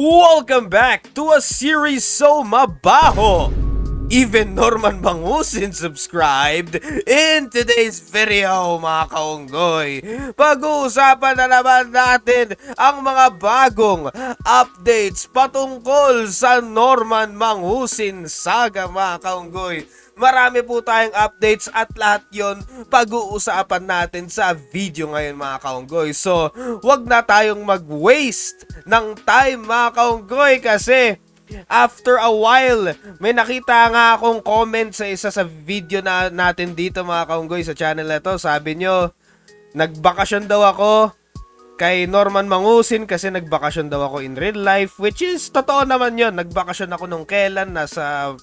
Welcome back to a series so mabaho! Even Norman Bangusin subscribed. In today's video, mga kaunggoy, pag-uusapan na naman natin ang mga bagong updates patungkol sa Norman Bangusin saga, mga kaunggoy. Marami po tayong updates at lahat yon pag-uusapan natin sa video ngayon, mga kaunggoy. So, wag na tayong mag-waste ng time, mga kaunggoy, kasi after a while, may nakita nga akong comment sa isa sa video na natin dito, mga kaunggoy, sa channel na to. Sabi nyo, nagbakasyon daw ako kay Norman Bangusin kasi nagbakasyon daw ako in real life, which is totoo naman yon. Nagbakasyon ako nung kailan, nasa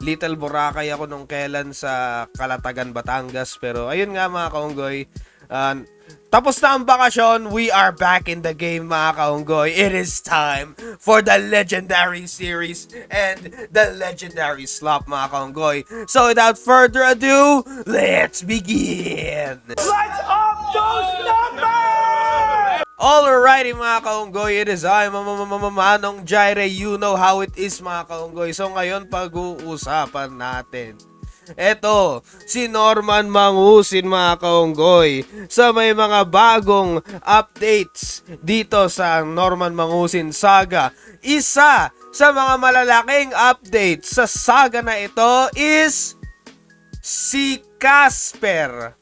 Little Boracay ako nung kailan sa Calatagan, Batangas. Pero ayun nga, mga kaunggoy, tapos na ang bakasyon, we are back in the game, mga kaunggoy. It is time for the legendary series and the legendary slop, mga kaunggoy. So without further ado, let's begin! Let's up those numbers! Alrighty, mga kaunggoy, it is I, Manong Jaire. You know how it is, mga kaunggoy. So ngayon, pag-uusapan natin eto, si Norman Bangusin, mga kaunggoy, sa may mga bagong updates dito sa Norman Bangusin saga. Isa sa mga malalaking updates sa saga na ito is si Casper.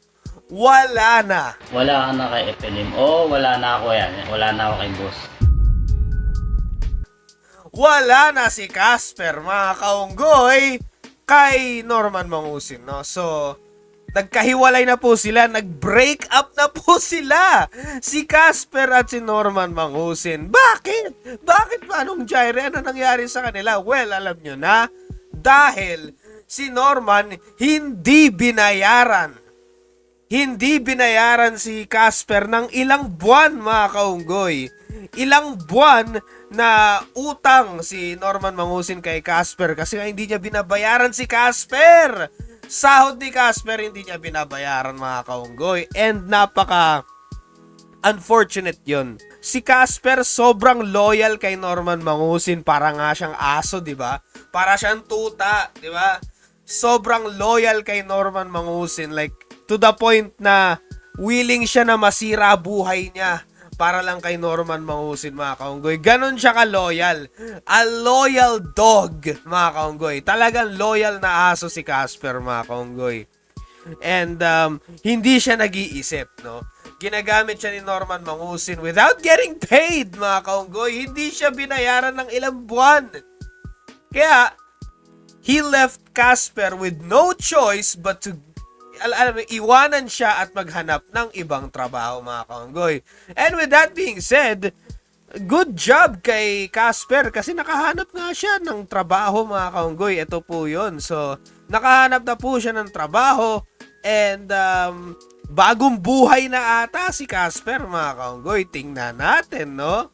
Wala na. Wala ka na kay Epelim. Oo, wala na ako yan. Wala na ako kay boss. Wala na si Casper, mga kaunggoy, kay Norman Bangusin, no? So, nagkahiwalay na po sila, nag-break up na po sila, si Casper at si Norman Bangusin. Bakit? Bakit, Manong Jaire? Ano nangyari sa kanila? Well, alam nyo na, dahil si Norman hindi binayaran si Casper ng ilang buwan, mga kaunggoy. Ilang buwan na utang si Norman Bangusin kay Casper kasi nga hindi niya binabayaran si Casper. Sahod ni Casper hindi niya binabayaran, mga kaunggoy. And napaka unfortunate yon. Si Casper sobrang loyal kay Norman Bangusin, para nga siyang aso, 'di ba? Para siyang tuta, 'di ba? Sobrang loyal kay Norman Bangusin, like to the point na willing siya na masira buhay niya para lang kay Norman Bangusin, mga kaunggoy. Ganon siya ka-loyal. A loyal dog, mga kaunggoy. Talagang loyal na aso si Casper, mga kaunggoy. And hindi siya nag-iisip, no? Ginagamit siya ni Norman Bangusin without getting paid, mga kaunggoy. Hindi siya binayaran ng ilang buwan. Kaya, he left Casper with no choice but to iwanan siya at maghanap ng ibang trabaho, mga kaunggoy. And with that being said, good job kay Casper kasi nakahanap nga siya ng trabaho, mga kaunggoy. Ito po yun. So, nakahanap na po siya ng trabaho and bagong buhay na ata si Casper, mga kaunggoy. Tingnan natin, no?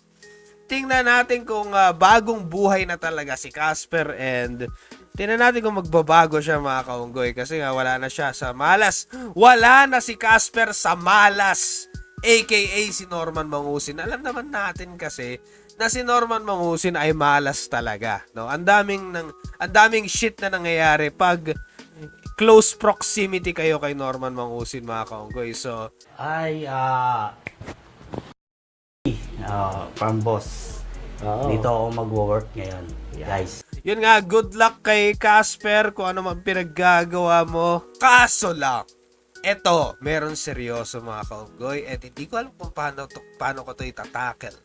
Tingnan natin kung bagong buhay na talaga si Casper, and tingnan natin kung magbabago siya, mga kaunggoy, kasi nga wala na siya sa malas. Wala na si Casper sa malas, aka si Norman Bangusin. Alam naman natin kasi na si Norman Bangusin ay malas talaga, no? Ang daming shit na nangyayari pag close proximity kayo kay Norman Bangusin, mga kaunggoy. So, From boss. Dito ako mag-work ngayon, guys. yun nga, good luck kay Casper kung ano man pinaggagawa mo. Kaso lang, eto, meron seryoso, mga kaunggoy, at hindi ko alam kung paano ko to itatackle.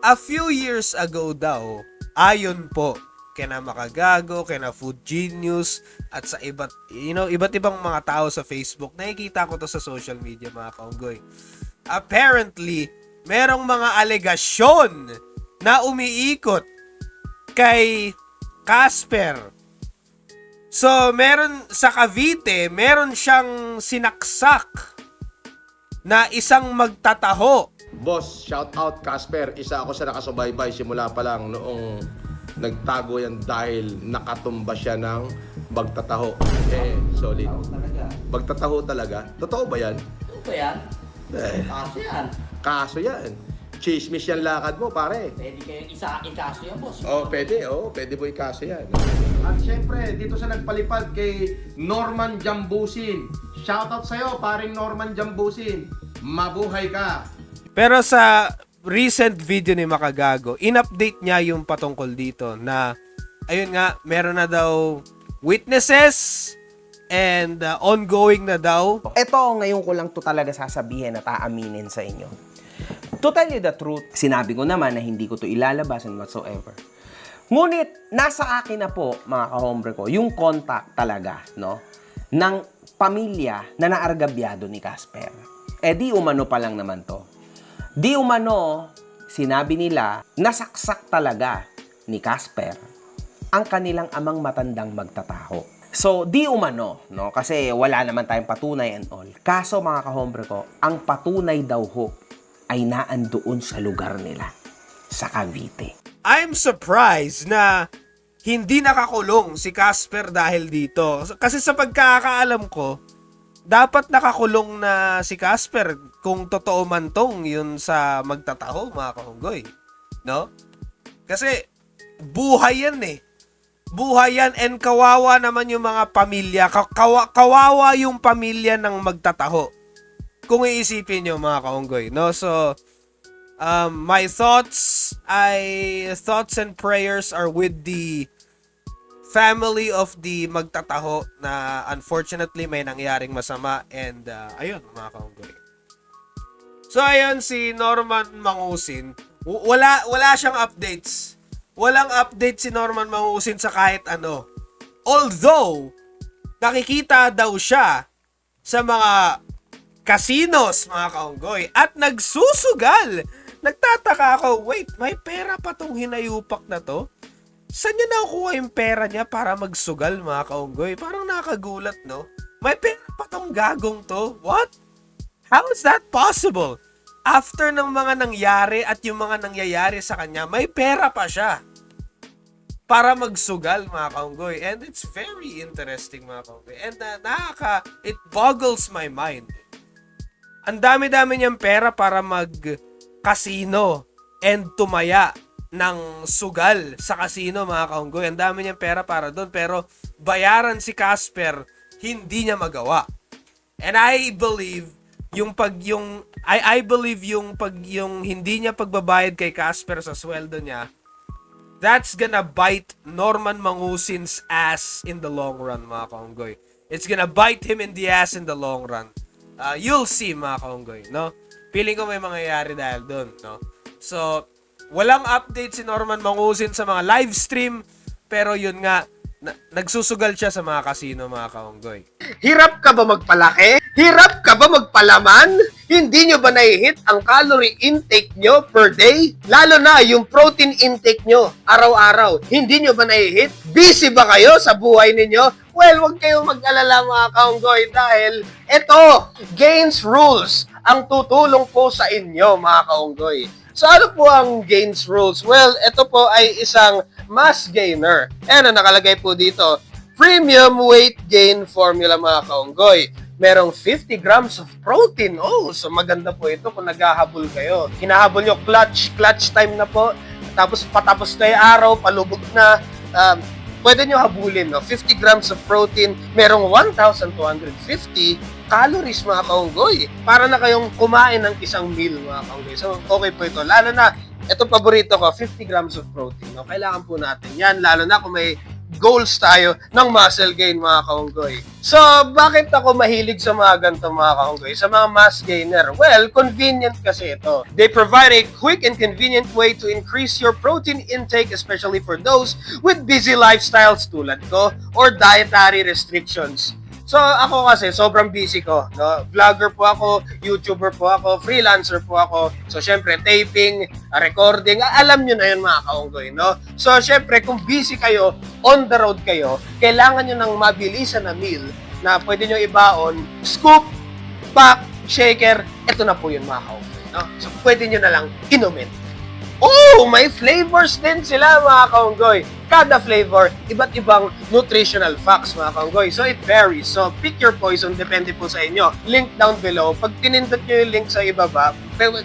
A few years ago daw, ayon po kina Makagago, kina Food Genius, at sa iba't ibang mga tao sa Facebook, nakikita ko to sa social media, mga kaunggoy. Apparently, merong mga alegasyon na umiikot kay Casper. So, meron sa Cavite, meron siyang sinaksak na isang magtataho. Boss, shout out Casper. Isa ako sa nakasubaybay simula pa lang noong nagtago yan dahil nakatumba siya ng bagtataho. Solid. Bagtataho talaga. Totoo ba yan? Ano ba yan? Kaso yan. Kaso yan. chismis yan lakad mo, pare. Pwede kayong ikaso yan, boss. Pwede mo ikaso yan. At syempre, dito sa nagpalipad kay Norman Jambusin. Shoutout sa'yo, paring Norman Jambusin. Mabuhay ka. Pero sa recent video ni Makagago, in-update niya yung patungkol dito na, ayun nga, meron na daw witnesses and ongoing na daw. Ito, ngayon ko lang to talaga sasabihin at aaminin sa inyo. To tell you the truth, sinabi ko naman na hindi ko to ilalabas and whatsoever. Ngunit, nasa akin na po, mga kahombre ko, yung contact talaga, no, ng pamilya na naargabyado ni Casper. Di umano pa lang naman to. Di umano, sinabi nila, nasaksak talaga ni Casper ang kanilang amang matandang magtataho. So, di umano, no? Kasi wala naman tayong patunay and all. Kaso, mga kahombre ko, ang patunay daw ho ay naandoon sa lugar nila, sa Cavite. I'm surprised na hindi nakakulong si Casper dahil dito. Kasi sa pagkakaalam ko, dapat nakakulong na si Casper kung totoo man tong yun sa magtataho, mga kahunggoy. No? Kasi buhay yan eh. Buhay yan and kawawa naman yung mga pamilya. Kawawa yung pamilya ng magtataho. Kung iisipin nyo, mga kahunggoy. No? So, my thoughts and prayers are with the family of the magtataho na unfortunately may nangyaring masama and ayun, mga kahunggoy. So, ayun, si Norman Mangusin, wala siyang updates. Walang update si Norman Mangusin sa kahit ano. Although, nakikita daw siya sa mga casinos, mga kaunggoy, at nagsusugal. Nagtataka ako, wait, may pera pa tong hinayupak na to? Saan niya nakukuha yung pera niya para magsugal, mga kaunggoy? Parang nakagulat, no? May pera pa tong gagong to? What? How is that possible? After ng mga nangyari at yung mga nangyayari sa kanya, may pera pa siya para magsugal, mga kaunggoy. And it's very interesting, mga kaunggoy. And it boggles my mind. Ang dami-dami niyang pera para mag-casino and tumaya ng sugal sa casino, mga kaunggoy. Ang dami niyang pera para doon. Pero bayaran si Casper, hindi niya magawa. And I believe yung hindi niya pagbabayad kay Casper sa sweldo niya, that's gonna bite Norman Mangusin's ass in the long run, mga kaunggoy. It's gonna bite him in the ass in the long run. You'll see, mga kaunggoy, no? Feeling ko may mangyayari dahil doon, no? So, walang update si Norman Mangusin sa mga live stream, pero yun nga, nagsusugal siya sa mga casino, mga kaunggoy. Hirap ka ba magpalaki? Hirap ka ba magpalaman? Hindi nyo ba nai-hit ang calorie intake nyo per day? Lalo na yung protein intake nyo araw-araw. Hindi nyo ba nai-hit? Busy ba kayo sa buhay ninyo? Well, huwag kayong mag-alala, mga kaunggoy, dahil ito, Gains Rules ang tutulong po sa inyo, mga kaunggoy. So ano po ang Gains Rules? Well, ito po ay isang mass gainer. And nakalagay po dito, Premium Weight Gain Formula, mga kaunggoy. Merong 50 grams of protein. Oh, so maganda po ito kung naghahabol kayo. Hinahabol nyo, clutch time na po. Tapos patapos na yung araw, palubog na. Pwede nyo habulin, no? 50 grams of protein, merong 1,250 calories, mga kaunggoy. Para na kayong kumain ng isang meal, mga kaunggoy. So, okay po ito. Lalo na, ito paborito ko, 50 grams of protein. No? Kailangan po natin yan, lalo na kung may goals tayo ng muscle gain, mga kaunggoy. So, bakit ako mahilig sa mga ganito, mga kaunggoy? Sa mga mass gainer? Well, convenient kasi ito. They provide a quick and convenient way to increase your protein intake, especially for those with busy lifestyles tulad ko or dietary restrictions. So, ako kasi, sobrang busy ko. No? Vlogger po ako, YouTuber po ako, freelancer po ako. So, syempre, taping, recording, alam nyo na yun, mga kaunggoy, no? So, syempre, kung busy kayo, on the road kayo, kailangan nyo ng mabilisan na meal na pwede nyo ibaon, scoop, pack, shaker, eto na po yun, mga kaunggoy, no? So, pwede nyo na lang inumin. Oh, may flavors din sila mga kaunggoy. Kada flavor, iba't ibang nutritional facts mga kaunggoy. So it varies. So pick your poison, depende po sa inyo. Link down below. Pag pinindot nyo yung link sa ibaba,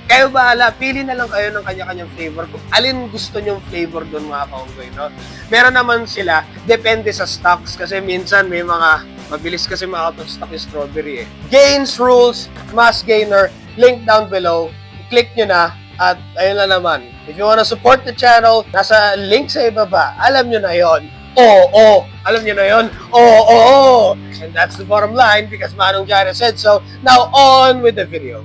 kayo bahala, pili na lang kayo ng kanya-kanyang flavor. Kung alin gusto nyong flavor doon mga kaunggoy, no? Meron naman sila, depende sa stocks. Kasi minsan may mga, mabilis kasi ma-out of stock yung strawberry eh. Gains Rules, Mass Gainer, link down below. Click nyo na. At ayun na naman, if you wanna support the channel, nasa link sa ibaba, alam nyo na yon. Oo, alam nyo na yon. Oo. And that's the bottom line because Manong Jara said so. Now on with the video.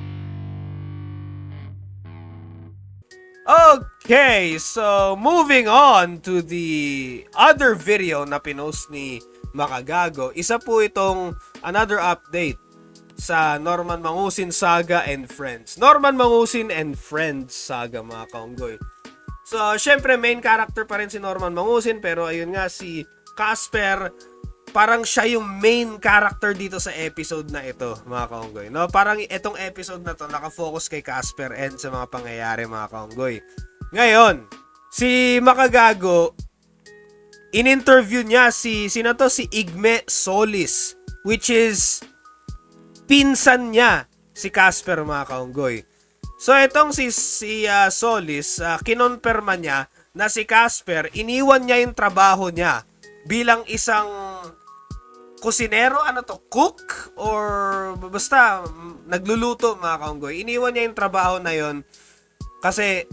Okay, so moving on to the other video na pinost ni Makagago. Isa po itong another update sa Norman Mangusin Saga and Friends. Norman Mangusin and Friends Saga mga kaunggoy. So, syempre main character pa rin si Norman Mangusin pero ayun nga si Casper, parang siya yung main character dito sa episode na ito mga kaunggoy. No? Parang itong episode na to nakafocus kay Casper and sa mga pangyayari mga kaunggoy. Ngayon, si Makagago, in-interview niya si Igme Solis, which is pinsan niya si Casper mga kaunggoy. So itong si Solis, kinonperma niya na si Casper, iniwan niya yung trabaho niya bilang isang kusinero, cook? Or basta nagluluto mga kaunggoy. Iniwan niya yung trabaho na yon kasi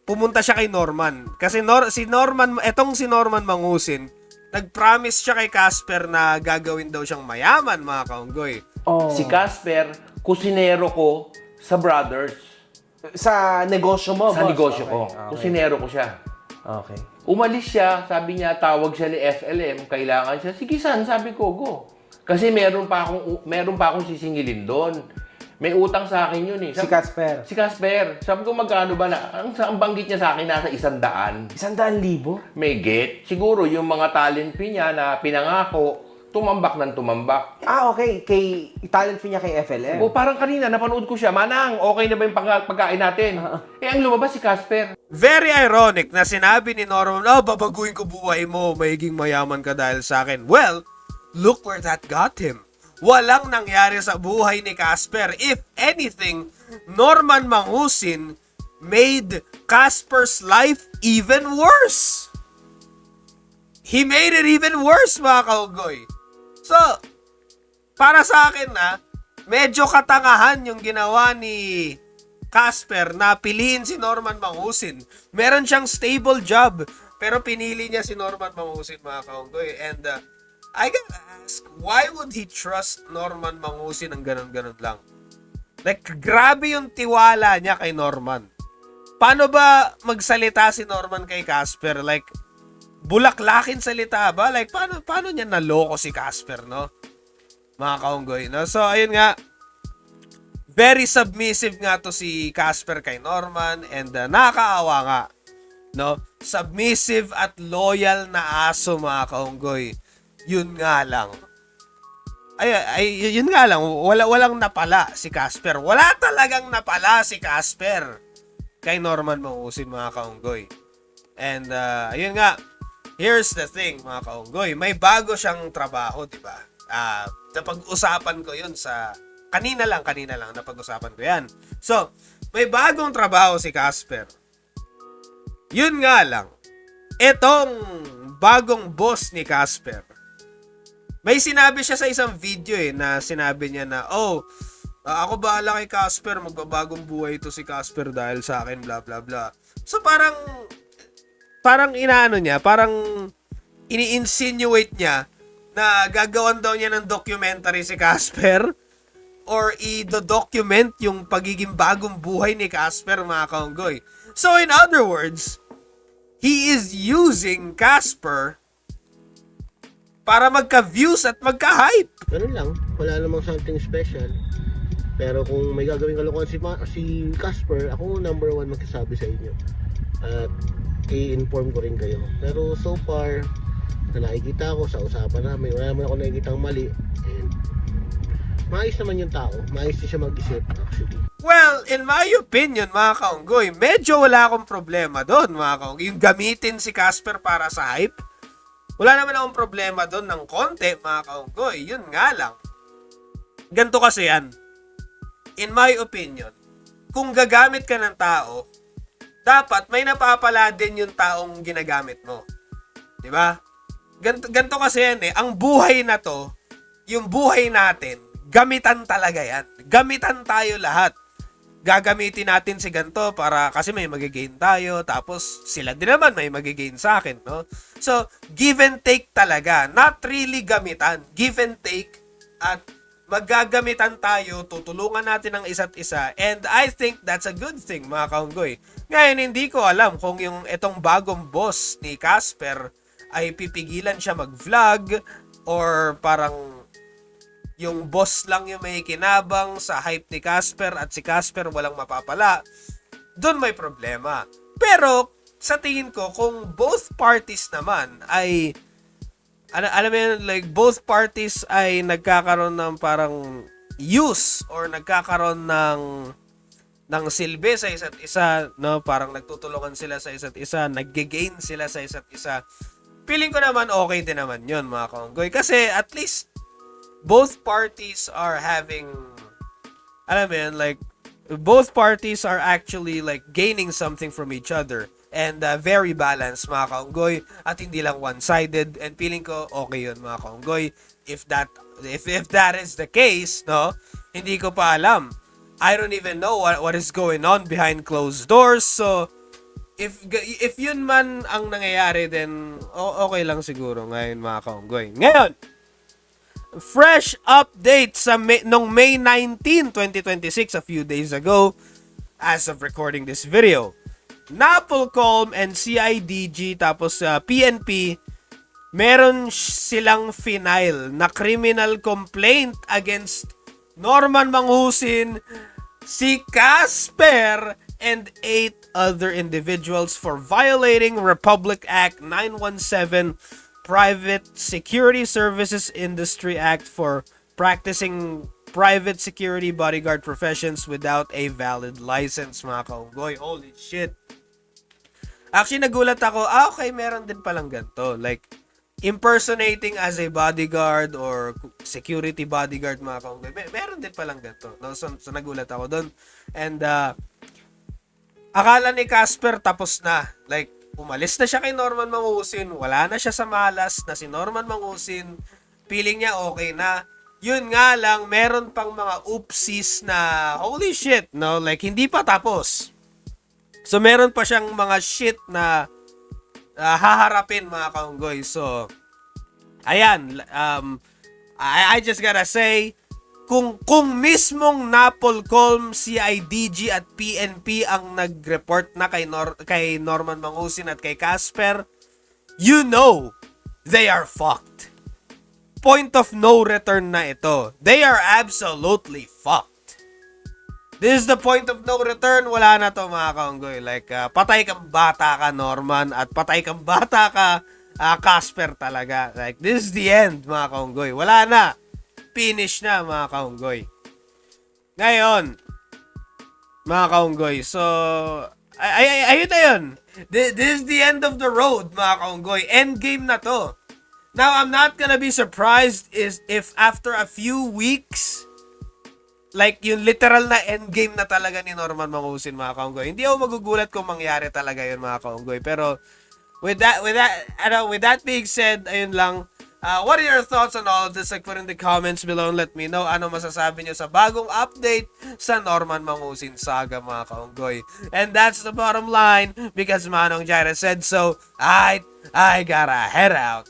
pumunta siya kay Norman. Kasi si Norman Mangusin, nag-promise siya kay Casper na gagawin daw siyang mayaman mga kaunggoy. Si Casper, kusinero ko sa Brothers. Sa negosyo mo, Sa boss? negosyo Okay, ko. okay. Kusinero ko siya. Okay. Umalis siya, sabi niya, tawag siya ni FLM, kailangan siya. Sige san, sabi ko, go. Kasi meron pa akong sisingilin doon. May utang sa akin yun eh. Si Casper. Si Casper. Sabi ko, magkano ba na? Ang banggit niya sa akin, nasa 100. 100,000? May get. Siguro yung mga talent fee niya na pinangako, tumambak ng tumambak. Okay. Kay talent fee niya kay FLM. O parang kanina, napanood ko siya, Manang, okay na ba yung pagkain natin? Ang lumabas si Casper. Very ironic na sinabi ni Norman, babaguhin ko buhay mo, magiging mayaman ka dahil sa akin. Well, look where that got him. Walang nangyari sa buhay ni Casper. If anything, Norman Mangusin made Casper's life even worse. He made it even worse, mga kaunggoy. So, para sa akin medyo katangahan yung ginawa ni Casper na piliin si Norman Mangusin. Meron siyang stable job, pero pinili niya si Norman Mangusin, mga kaunggoy. And I gotta ask, why would he trust Norman Mangusin ng ganun-ganun lang? Like, grabe yung tiwala niya kay Norman. Paano ba magsalita si Norman kay Casper? Like, bulaklakin salita ba? Like, paano niya naloko si Casper, no? Mga kaunggoy, no? So, ayun nga, very submissive nga to si Casper kay Norman and nakakaawa nga, no? Submissive at loyal na aso, mga kaunggoy. Yun nga lang. Yun nga lang, walang napala si Casper. Wala talagang napala si Casper kay Norman Mangusin, mga kaunggoy. And ayun nga, here's the thing, mga kaunggoy. May bago siyang trabaho, di ba? Napag-usapan ko yun sa kanina lang napag-usapan ko yan. So, may bagong trabaho si Casper. Yun nga lang, etong bagong boss ni Casper, may sinabi siya sa isang video na sinabi niya na, ako bahala kay Casper, magbabagong buhay ito si Casper dahil sa akin, bla bla bla. So parang inaano niya, parang ini-insinuate niya na gagawan daw niya ng documentary si Casper or i-document yung pagiging bagong buhay ni Casper, mga kaunggoy. So in other words, he is using Casper para magka-views at magka-hype. Ganun lang, wala namang something special. Pero kung may gagawin kalokohan si Casper, ako number one magsasabi sa inyo. At i-inform ko rin kayo. Pero so far, na nakikita ko sa usapan namin, wala naman ako nakikitang mali. And maayos naman yung tao. Maayos din siya mag-isip, actually. Well, in my opinion, mga kaunggoy, medyo wala akong problema doon, mga kaunggoy. Yung gamitin si Casper para sa hype, wala naman akong problema doon ng konti, mga kaunggoy. Yun nga lang. Ganito kasi yan. In my opinion, kung gagamit ka ng tao, dapat may napapala din yung taong ginagamit mo. Diba? Ganito kasi yan eh. Ang buhay na to, yung buhay natin, gamitan talaga yan. Gamitan tayo lahat. Gagamitin natin si ganito para kasi may magigain tayo, tapos sila din naman may magigain sa akin, no? So, give and take talaga. Not really gamitan. Give and take at maggagamitan tayo, tutulungan natin ang isa't isa, and I think that's a good thing, mga kaunggoy. Ngayon, hindi ko alam kung yung itong bagong boss ni Casper ay pipigilan siya mag-vlog or parang yung boss lang yung may kinabang sa hype ni Casper at si Casper walang mapapala. Doon may problema. Pero, sa tingin ko, kung both parties naman ay alam mo yun, like both parties ay nagkakaroon ng parang use or nagkakaroon ng silbi sa isa't isa, no? Parang nagtutulungan sila sa isa't isa, nagge-gain sila sa isa't isa. Feeling ko naman okay din naman yun, mga kaunggoy. Kasi at least both parties are having, alam mo yun, like both parties are actually like gaining something from each other. And very balanced, mga kaunggoy, at hindi lang one-sided, and feeling ko okay yun, mga kaunggoy. If that is the case, no, hindi ko pa alam. I don't even know what is going on behind closed doors. So if yun man ang nangyayari, then okay lang siguro ngayon, mga kaunggoy. Ngayon, fresh update sa nung May 19, 2026, a few days ago, as of recording this video. Napolcom and CIDG tapos PNP, meron silang final na criminal complaint against Norman Manghusin, si Casper, and 8 other individuals for violating Republic Act 917, Private Security Services Industry Act, for practicing private security bodyguard professions without a valid license, mga kaunggoy. Holy shit. Actually, nagulat ako, okay, meron din palang ganito. Like, impersonating as a bodyguard or security bodyguard, mga kaunggoy. Meron din palang ganito. No? So nagulat ako doon. And, akala ni Casper tapos na. Like, umalis na siya kay Norman Manghusin. Wala na siya sa malas na si Norman Manghusin. Feeling niya okay na. Yun nga lang, meron pang mga oopsies na, holy shit, no? Like, hindi pa tapos. So, meron pa siyang mga shit na haharapin, mga kaunggoy. So, ayan. I just gotta say, kung mismong Napolcom, CIDG at PNP ang nag-report na kay Norman Manghusin at kay Casper, you know they are fucked. Point of no return na ito. They are absolutely fucked. This is the point of no return. Wala na to, mga kaunggoy. Like, patay kang bata ka, Norman, at patay kang bata ka, Casper talaga. Like, this is the end, mga kaunggoy. Wala na. Finish na, mga kaunggoy. Ngayon, mga kaunggoy, so, ayun na yun. This is the end of the road, mga kaunggoy. End game na to. Now, I'm not gonna be surprised if after a few weeks, like, yung literal na endgame na talaga ni Norman Manghusin, mga kaunggoy. Hindi ako magugulat kung mangyari talaga yun, mga kaunggoy. Pero, with that being said, ayun lang. What are your thoughts on all of this? Like, put in the comments below and let me know ano masasabi nyo sa bagong update sa Norman Manghusin saga, mga kaunggoy. And that's the bottom line, because Manong Jaira said so. I gotta head out.